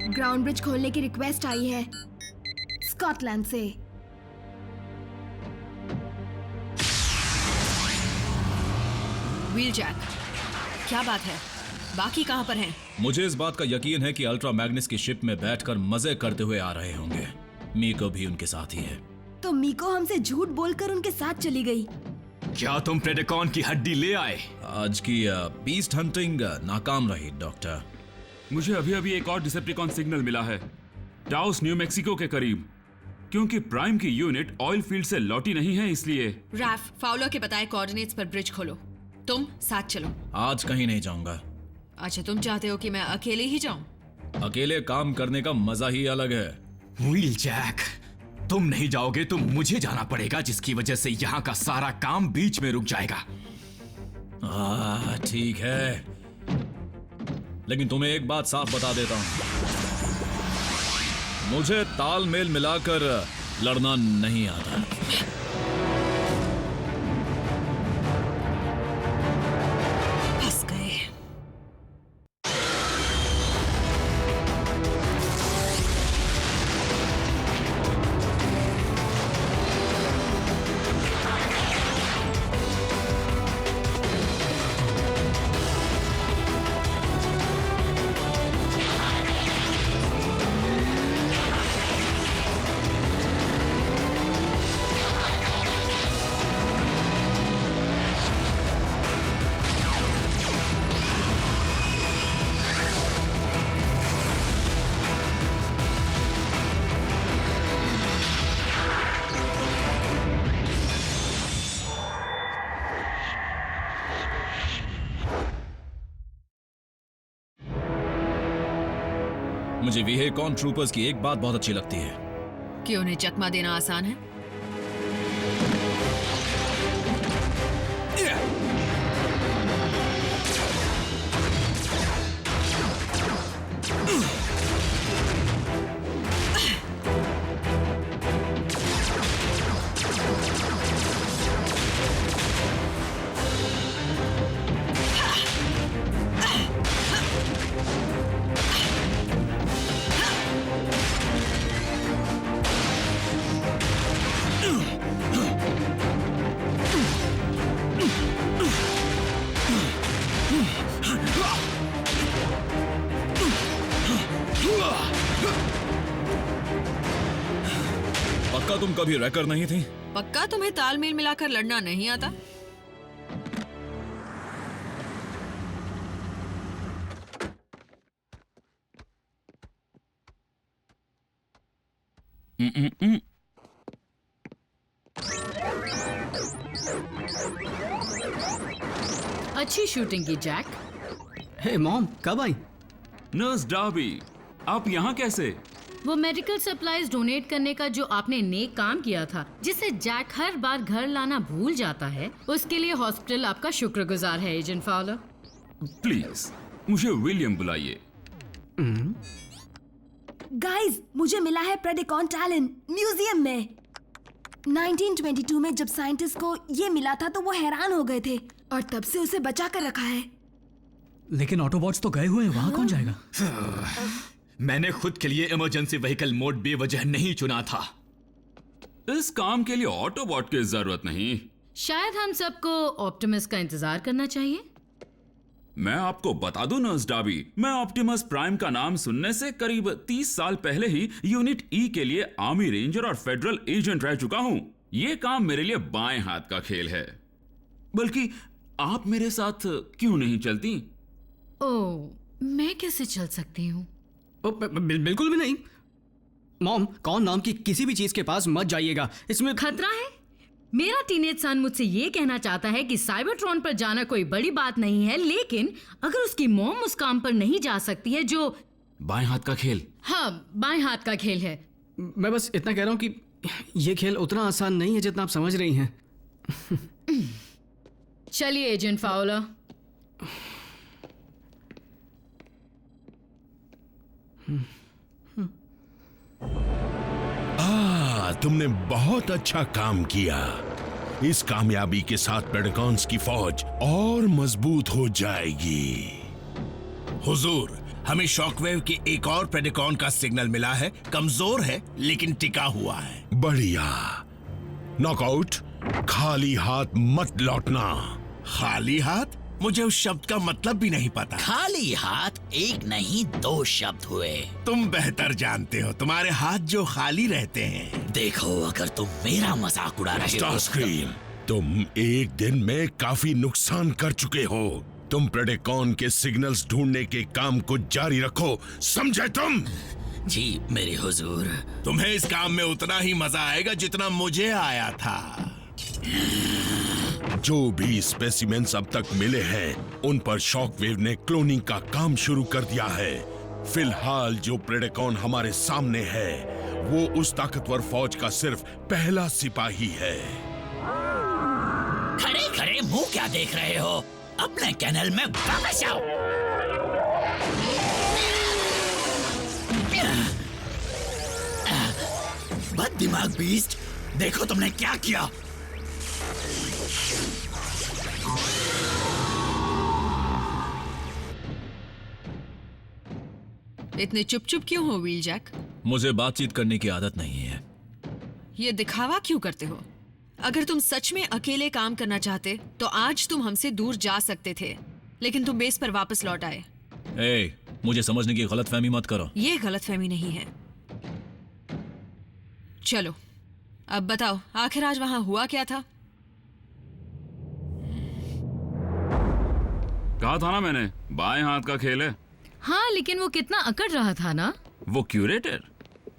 Ground bridge खोलने की request आई है स्कॉटलैंड से। व्हीलजैक, क्या बात है? बाकी कहां पर हैं? मुझे इस बात का यकीन है कि अल्ट्रा मैग्नस की शिप में बैठकर मजे करते हुए आ रहे होंगे। मीको भी उनके साथ ही है। तो मीको हमसे झूठ बोलकर उनके साथ चली गई। क्या तुम प्रेडेकॉन की हड्डी ले आए? आज की बीस्ट हंटिंग नाकाम रही डॉक्टर। मुझे अभी अभी एक और डिसेप्टिकॉन सिग्नल मिला है, टाउस न्यू मैक्सिको के करीब। क्योंकि प्राइम की यूनिट ऑयल फील्ड से लौटी नहीं है, इसलिए। रैफ, फाउलर के बताए कोऑर्डिनेट्स पर ब्रिज खोलो। तुम साथ चलो। आज कहीं नहीं जाऊंगा। अच्छा, तुम चाहते हो कि मैं अकेले ही जाऊं? अकेले काम करने का मजा ही अलग है। व्हीलजैक, तुम नहीं जाओगे तो मुझे जाना पड़ेगा, जिसकी वजह से यहाँ का सारा काम बीच में रुक जाएगा। ठीक है, लेकिन तुम्हें एक बात साफ बता देता हूं, मुझे तालमेल मिलाकर लड़ना नहीं आता। फंस गए। मुझे विहेकॉन ट्रूपर्स की एक बात बहुत अच्छी लगती है कि उन्हें चकमा देना आसान है। पक्का तुम कभी रैकर नहीं थी? पक्का तुम्हें तालमेल मिलाकर लड़ना नहीं आता? अच्छी शूटिंग की जैक। हे मॉम, कब आई? नर्स डार्बी, आप यहाँ कैसे? वो मेडिकल सप्लाईज डोनेट करने का जो आपने नेक काम किया था, जिसे जैक हर बार घर लाना भूल जाता है, उसके लिए हॉस्पिटल आपका शुक्रगुजार है एजेंट फाउलर। प्लीज मुझे विलियम बुलाइए। गाइस, मुझे मिला है प्रेडिकॉन टैलेंट म्यूजियम में। 1922 में जब साइंटिस्ट को ये मिला था तो वो हैरान हो गए थे और तब से उसे बचा कर रखा है। लेकिन ऑटोबॉट्स तो गए हुए हैं, वहां कौन जाएगा? मैंने खुद के लिए इमरजेंसी व्हीकल मोड बेवजह नहीं चुना था। इस काम के लिए ऑटोबॉट की जरूरत नहीं। शायद हम सबको ऑप्टिमस का इंतजार करना चाहिए। मैं आपको बता दूं नर्स डार्बी, मैं ऑप्टिमस प्राइम का नाम सुनने से करीब 30 साल पहले ही यूनिट ई के लिए आर्मी रेंजर और फेडरल एजेंट रह चुका हूं। यह काम मेरे लिए बाएं हाथ का खेल है। बल्कि आप मेरे साथ क्यों नहीं चलती? ओह, मैं कैसे चल सकती हूँ? बिल्कुल भी नहीं। मॉम, कौन नाम की किसी भी चीज के पास मत जाइएगा, इसमें खतरा है। मेरा टीनेज सन मुझसे ये कहना चाहता है कि साइबरट्रॉन पर जाना कोई बड़ी बात नहीं है, लेकिन अगर उसकी मॉम उस काम पर नहीं जा सकती है जो बाएं हाथ का खेल। हाँ, बाएं हाथ का खेल है। मैं बस इतना कह रहा हूँ कि ये खेल उतना आसान नहीं है जितना आप समझ रही हैं। चलिए एजेंट फाउलर। तुमने बहुत अच्छा काम किया। इस कामयाबी के साथ प्रेडिकॉन्स की फौज और मजबूत हो जाएगी। हुजूर, हमें शॉकवेव के एक और प्रेडिकॉन का सिग्नल मिला है। कमजोर है लेकिन टिका हुआ है। बढ़िया। नॉकआउट, खाली हाथ मत लौटना। खाली हाथ? मुझे उस शब्द का मतलब भी नहीं पता। खाली हाथ एक नहीं 2 शब्द हुए। तुम बेहतर जानते हो, तुम्हारे हाथ जो खाली रहते हैं। देखो, अगर तुम मेरा मजाक उड़ा रहे हो। स्टारस्क्रीम, तुम एक दिन में काफी नुकसान कर चुके हो। तुम प्रेडिकॉन के सिग्नल्स ढूंढने के काम को जारी रखो, समझे तुम? जी मेरे हुजूर। तुम्हें इस काम में उतना ही मजा आएगा जितना मुझे आया था। जो भी स्पेसिमेंस अब तक मिले हैं, उन पर शॉकवेव ने क्लोनिंग का काम शुरू कर दिया है। फिलहाल जो प्रेडिकॉन हमारे सामने है, वो उस ताकतवर फौज का सिर्फ पहला सिपाही है। खड़े खड़े मुंह क्या देख रहे हो? अपने कैनल में वापस आओ। बददिमाग बीस्ट, देखो तुमने क्या किया। इतने चुप चुप क्यों हो व्हील जैक? मुझे बातचीत करने की आदत नहीं है। ये दिखावा क्यों करते हो? अगर तुम सच में अकेले काम करना चाहते तो आज तुम हमसे दूर जा सकते थे, लेकिन तुम बेस पर वापस लौट आए। ए, मुझे समझने की गलतफहमी मत करो। ये गलतफहमी नहीं है। चलो अब बताओ, आखिर आज वहां हुआ क्या था? कहा था ना मैंने, बाएं हाथ का खेल है। हाँ, लेकिन वो कितना अकड़ रहा था ना। वो क्यूरेटर,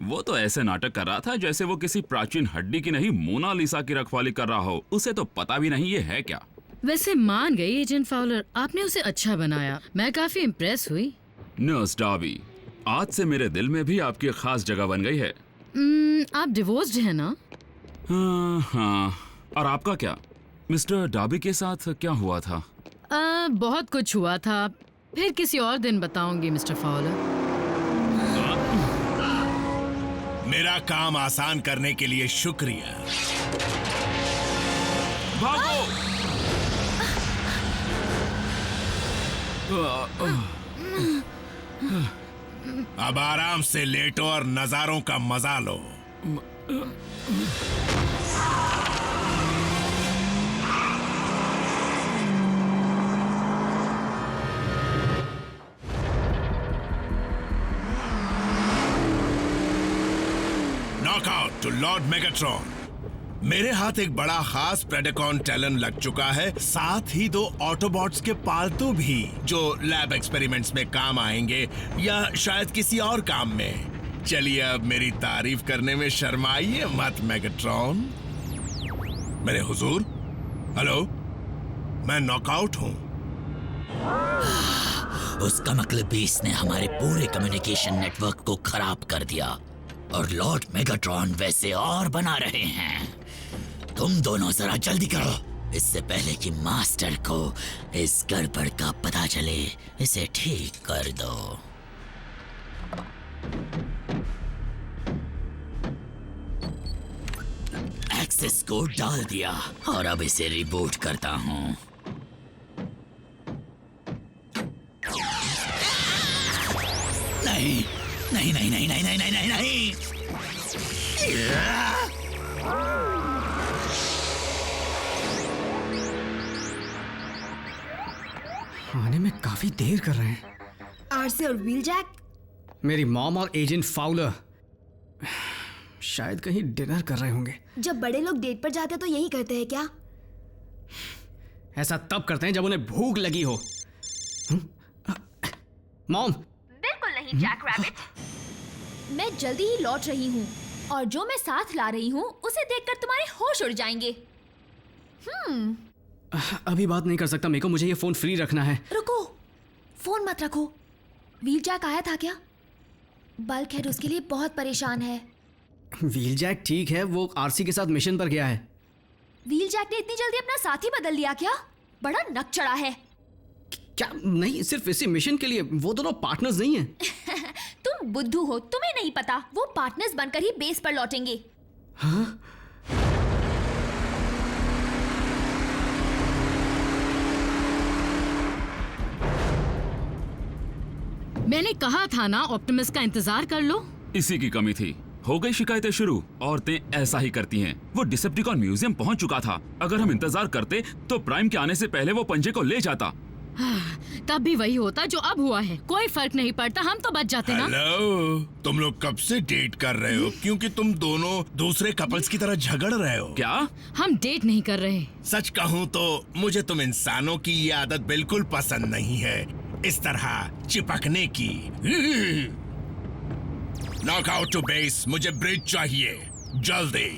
वो तो ऐसे नाटक कर रहा था जैसे वो किसी प्राचीन हड्डी की नहीं, मोनालिसा की रखवाली कर रहा हो। उसे तो पता भी नहीं ये है क्या। वैसे मान गई एजेंट फाउलर, आपने उसे अच्छा बनाया। मैं काफी इम्प्रेस हुई। नर्स डार्बी, आज से मेरे दिल में भी आपकी खास जगह बन गई है। आप डिवोर्स्ड है ना? हाँ। और आपका क्या? मिस्टर डार्बी के साथ क्या हुआ था? बहुत कुछ हुआ था, फिर किसी और दिन बताऊंगी मिस्टर फाउलर। मेरा काम आसान करने के लिए शुक्रिया। भागो! अब आराम से लेटो और नजारों का मजा लो। Knockout to lord Megatron. मेरे हाथ एक बड़ा खास प्रेडिकॉन टैलेंट लग चुका है, साथ ही 2 ऑटोबॉट्स के पालतू भी, जो लैब एक्सपेरिमेंट्स में काम आएंगे या शायद किसी और काम में। चलिए अब मेरी तारीफ करने में शर्माइए मत मेगाट्रॉन। मेरे हुजूर, हेलो, मैं नॉकआउट हूं। उसका मतलब बीस ने हमारे पूरे कम्युनिकेशन नेटवर्क को खराब कर दिया और लॉर्ड मेगाट्रॉन वैसे और बना रहे हैं। तुम दोनों जरा जल्दी करो, इससे पहले कि मास्टर को इस गड़बड़ का पता चले। इसे ठीक कर दो। एक्सेस कोड डाल दिया और अब इसे रिबूट करता हूं। नहीं नहीं नहीं नहीं नहीं नहीं नहीं नहीं। आने में काफी देर कर रहे हैं। आरसी और व्हील जैक, मेरी मॉम और एजेंट फाउलर शायद कहीं डिनर कर रहे होंगे। जब बड़े लोग डेट पर जाते तो यही करते हैं क्या? ऐसा तब करते हैं जब उन्हें भूख लगी हो। मॉम। बिल्कुल नहीं जैक रैबिट, मैं जल्दी ही लौट रही हूँ और जो मैं साथ ला रही हूँ उसे देखकर तुम्हारे होश उड़ जाएंगे। अभी बात नहीं कर सकता मेरे को, मुझे ये फोन फ्री रखना है। रुको, फोन मत रखो। व्हील जैक आया था क्या? बल्क हेड उसके लिए बहुत परेशान है। व्हील जैक ठीक है, वो आरसी के साथ मिशन पर गया है। व्हील जैक ने इतनी जल्दी अपना साथी बदल दिया क्या? बड़ा नक चढ़ा है। क्या? नहीं, सिर्फ इसी मिशन के लिए। वो दोनों पार्टनर्स नहीं हैं। तुम बुद्धू हो, तुम्हें नहीं पता। वो पार्टनर्स बनकर ही बेस पर लौटेंगे। हाँ? मैंने कहा था ना ऑप्टिमस का इंतजार कर लो। इसी की कमी थी। हो गई शिकायतें शुरू। औरतें ऐसा ही करती हैं। वो डिसेप्टिकॉन म्यूजियम पहुंच चुका था। अगर हम इंतजार करते तो प्राइम के आने से पहले वो पंजे को ले जाता। तब भी वही होता जो अब हुआ है। कोई फर्क नहीं पड़ता, हम तो बच जाते ना। हेलो, तुम लोग कब से डेट कर रहे हो? क्योंकि तुम दोनों दूसरे कपल्स की तरह झगड़ रहे हो। क्या? हम डेट नहीं कर रहे। सच कहूँ तो मुझे तुम इंसानों की ये आदत बिल्कुल पसंद नहीं है, इस तरह चिपकने की। नॉकआउट टू बेस, मुझे ब्रिज चाहिए जल्दी।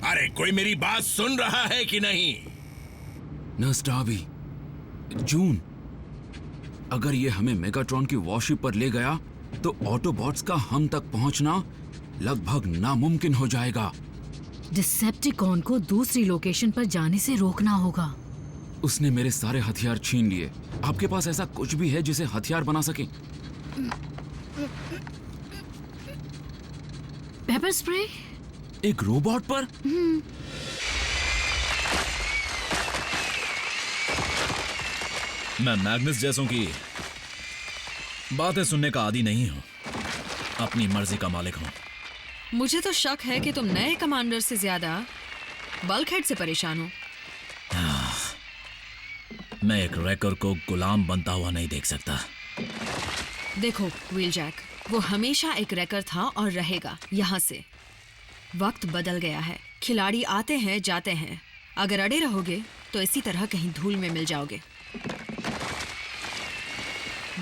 अरे कोई मेरी बात सुन रहा है कि नहीं? नर्स डार्बी, जून, अगर ये हमें मेगाट्रॉन की वॉरशिप पर ले गया तो ऑटोबॉट्स का हम तक पहुंचना लगभग नामुमकिन हो जाएगा। डिसेप्टिकॉन को दूसरी लोकेशन पर जाने से रोकना होगा। उसने मेरे सारे हथियार छीन लिए। आपके पास ऐसा कुछ भी है जिसे हथियार बना सके? Paper spray? एक रोबोट पर? मैं मैग्नस जैसों की बातें सुनने का आदी नहीं हूं। अपनी मर्जी का मालिक हूं। मुझे तो शक है कि तुम नए कमांडर से ज्यादा बल्कहेड से परेशान हो। मैं एक रैकर को गुलाम बनता हुआ नहीं देख सकता। देखो व्हीलजैक, वो हमेशा एक रैकर था और रहेगा। यहाँ से वक्त बदल गया है। खिलाड़ी आते हैं जाते हैं। अगर अड़े रहोगे तो इसी तरह कहीं धूल में मिल जाओगे।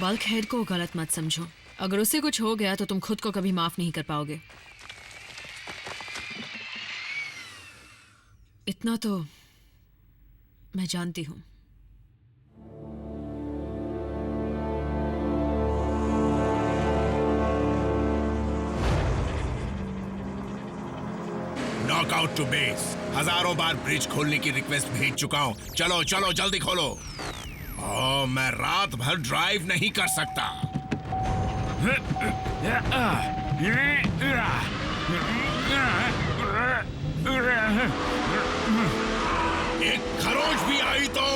बल्कहेड को गलत मत समझो। अगर उसे कुछ हो गया तो तुम खुद को कभी माफ नहीं कर पाओगे। इतना तो मैं जानती हूं। नॉकआउट टू बेस, हजारों बार ब्रिज खोलने की रिक्वेस्ट भेज चुका हूँ। चलो चलो जल्दी खोलो। मैं रात भर ड्राइव नहीं कर सकता। एक खरोच भी आई तो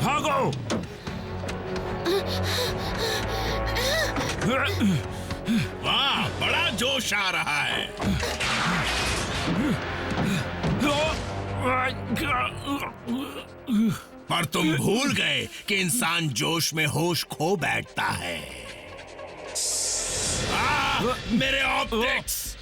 भागो। वाह, बड़ा जोश आ रहा है। पर तुम भूल गए कि इंसान जोश में होश खो बैठता है। मेरे ऑप्टिक्स!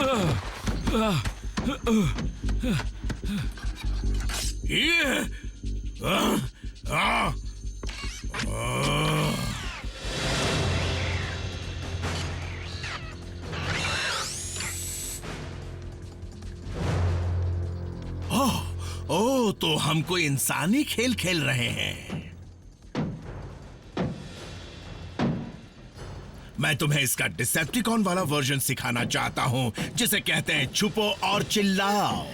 ओह, तो हम कोई इंसानी खेल खेल रहे हैं। मैं तुम्हें इसका डिसेप्टिकॉन वाला वर्जन सिखाना चाहता हूं, जिसे कहते हैं छुपो और चिल्लाओ।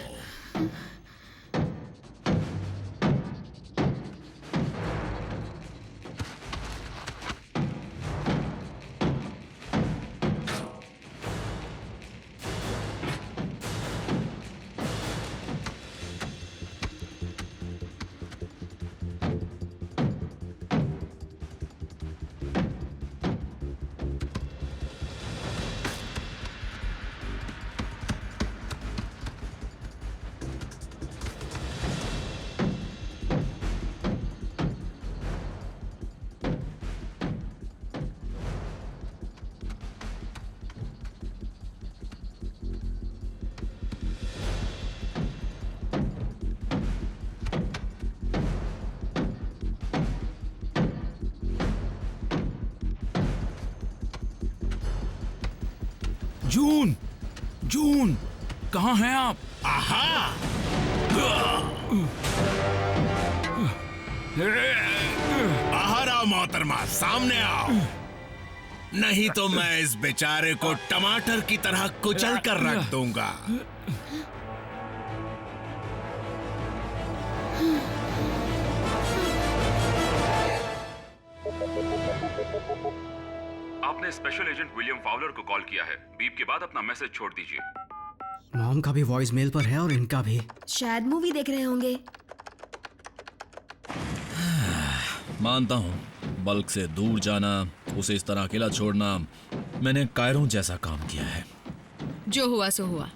जून, जून, कहाँ हैं आप? आहा! बाहर आओ मोहतरमा, सामने आओ। नहीं तो मैं इस बेचारे को टमाटर की तरह कुचल कर रख दूंगा। आपने स्पेशल एजेंट विलियम फाउलर को कॉल किया है। बीप के बाद अपना मैसेज छोड़ दीजिए। मॉम का भी वॉइस मेल पर है और इनका भी। शायद मूवी देख रहे होंगे। मानता हूँ, बल्क से दूर जाना, उसे इस तरह अकेला छोड़ना, मैंने कायरों जैसा काम किया है। जो हुआ सो हुआ।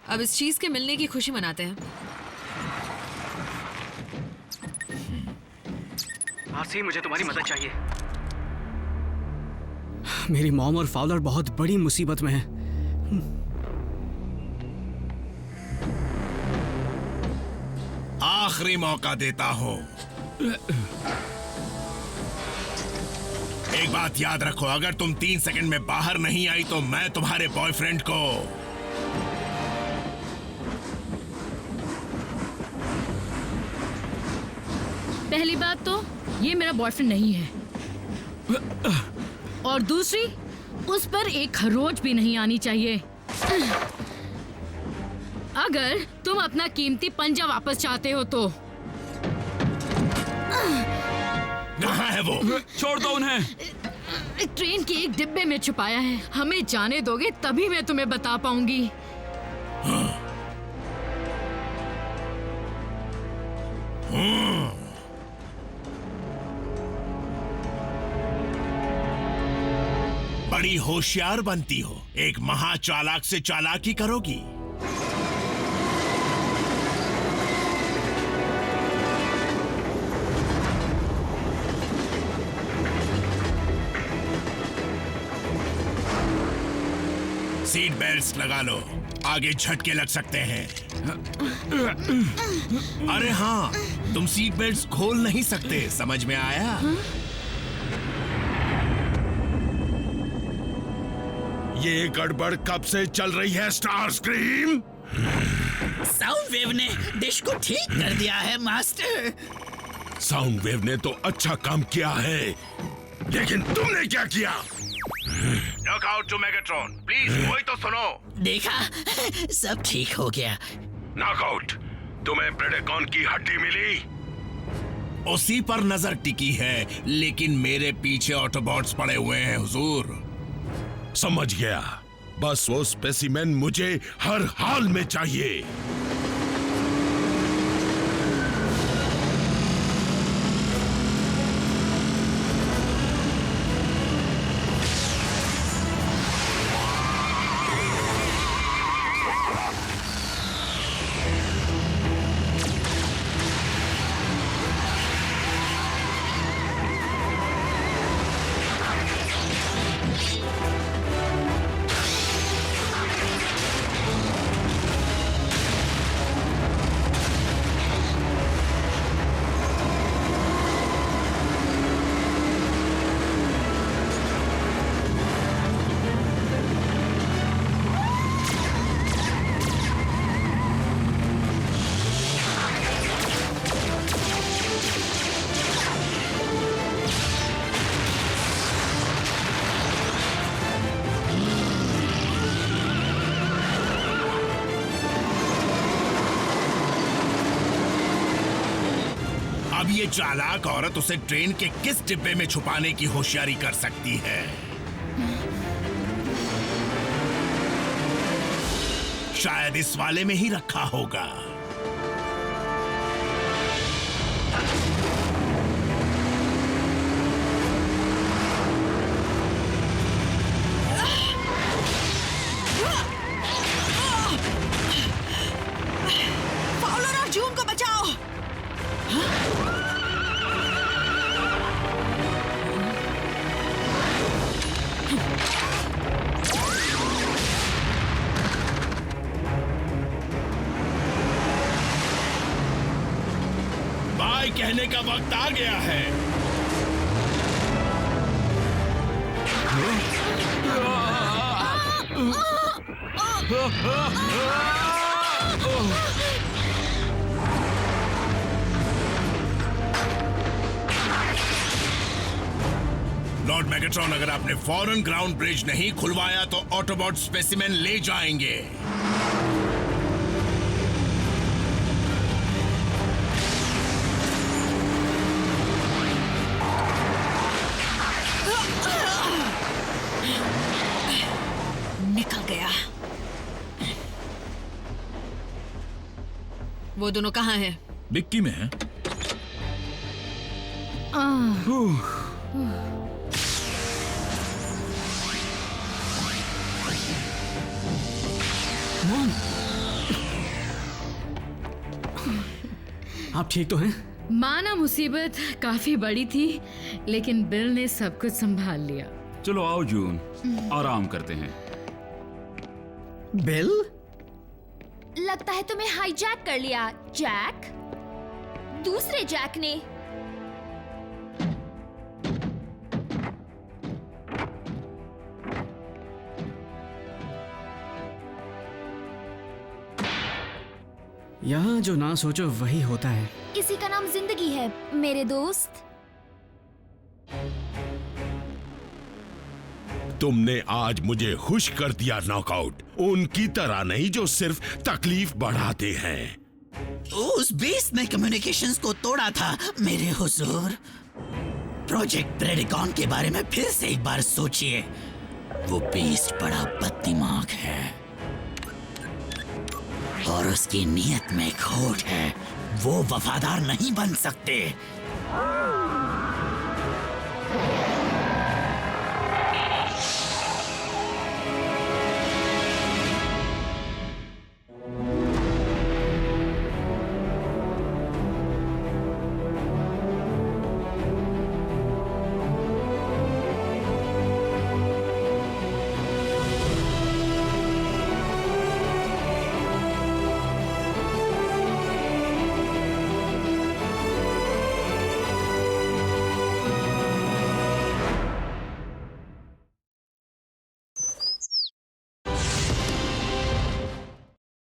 अब इस चीज के मिलने की खुशी मनाते हैं। आरसी, मुझे तुम्हारी मदद चाहिए। मेरी मॉम और फादर बहुत बड़ी मुसीबत में हैं। आखिरी मौका देता हूं। एक बात याद रखो, अगर तुम 3 सेकंड में बाहर नहीं आई तो मैं तुम्हारे बॉयफ्रेंड को पहली बात तो ये मेरा बॉयफ्रेंड नहीं है, और दूसरी उस पर एक खरोच भी नहीं आनी चाहिए। अगर तुम अपना कीमती पंजा वापस चाहते हो तो। कहाँ है वो? छोड़ दो उन्हें। ट्रेन के एक डिब्बे में छुपाया है। हमें जाने दोगे तभी मैं तुम्हें बता पाऊंगी। बड़ी होशियार बनती हो, एक महाचालाक से चालाकी करोगी। सीट बेल्ट्स लगा लो, आगे झटके लग सकते हैं। अरे हाँ, तुम सीट बेल्ट्स खोल नहीं सकते, समझ में आया? ये गड़बड़ कब से चल रही है स्टार स्क्रीम? साउंड वेव ने डिश को ठीक कर दिया है मास्टर। साउंड वेव ने तो अच्छा काम किया है, लेकिन तुमने क्या किया? नॉकआउट टू मेगाट्रॉन, प्लीज कोई तो सुनो। देखा, सब ठीक हो गया। नॉकआउट, तुम्हें प्रेडेकॉन की हड्डी मिली? उसी पर नजर टिकी है, लेकिन मेरे पीछे ऑटोबॉट्स पड़े हुए हैं हुजूर। समझ गया, बस वो स्पेसिमेन मुझे हर हाल में चाहिए। अब ये चालाक औरत उसे ट्रेन के किस डिब्बे में छुपाने की होशियारी कर सकती है? शायद इस वाले में ही रखा होगा। फाउलर और जून को बचाओ। बाय कहने का वक्त आ गया है। लॉर्ड मेगाट्रॉन, अगर आपने फौरन ग्राउंड ब्रिज नहीं खुलवाया तो ऑटोबॉट स्पेसिमेन ले जाएंगे। निकल गया। वो दोनों कहाँ हैं? डिक्की में है। मॉम, आप ठीक तो हैं? माना मुसीबत काफी बड़ी थी, लेकिन बिल ने सब कुछ संभाल लिया। चलो आओ जून, आराम करते हैं। बिल? लगता है तुम्हें हाईजैक कर लिया, जैक। दूसरे जैक ने। यहाँ जो ना सोचो वही होता है। इसी का नाम जिंदगी है मेरे दोस्त। तुमने आज मुझे खुश कर दिया नॉकआउट। उनकी तरह नहीं जो सिर्फ तकलीफ बढ़ाते हैं। उस बीस्ट ने कम्युनिकेशंस को तोड़ा था मेरे हुजूर। प्रोजेक्ट प्रेडिकॉन के बारे में फिर से एक बार सोचिए। वो बीस्ट बड़ा बददिमाग है और उसकी नीयत में खोट है। वो वफादार नहीं बन सकते।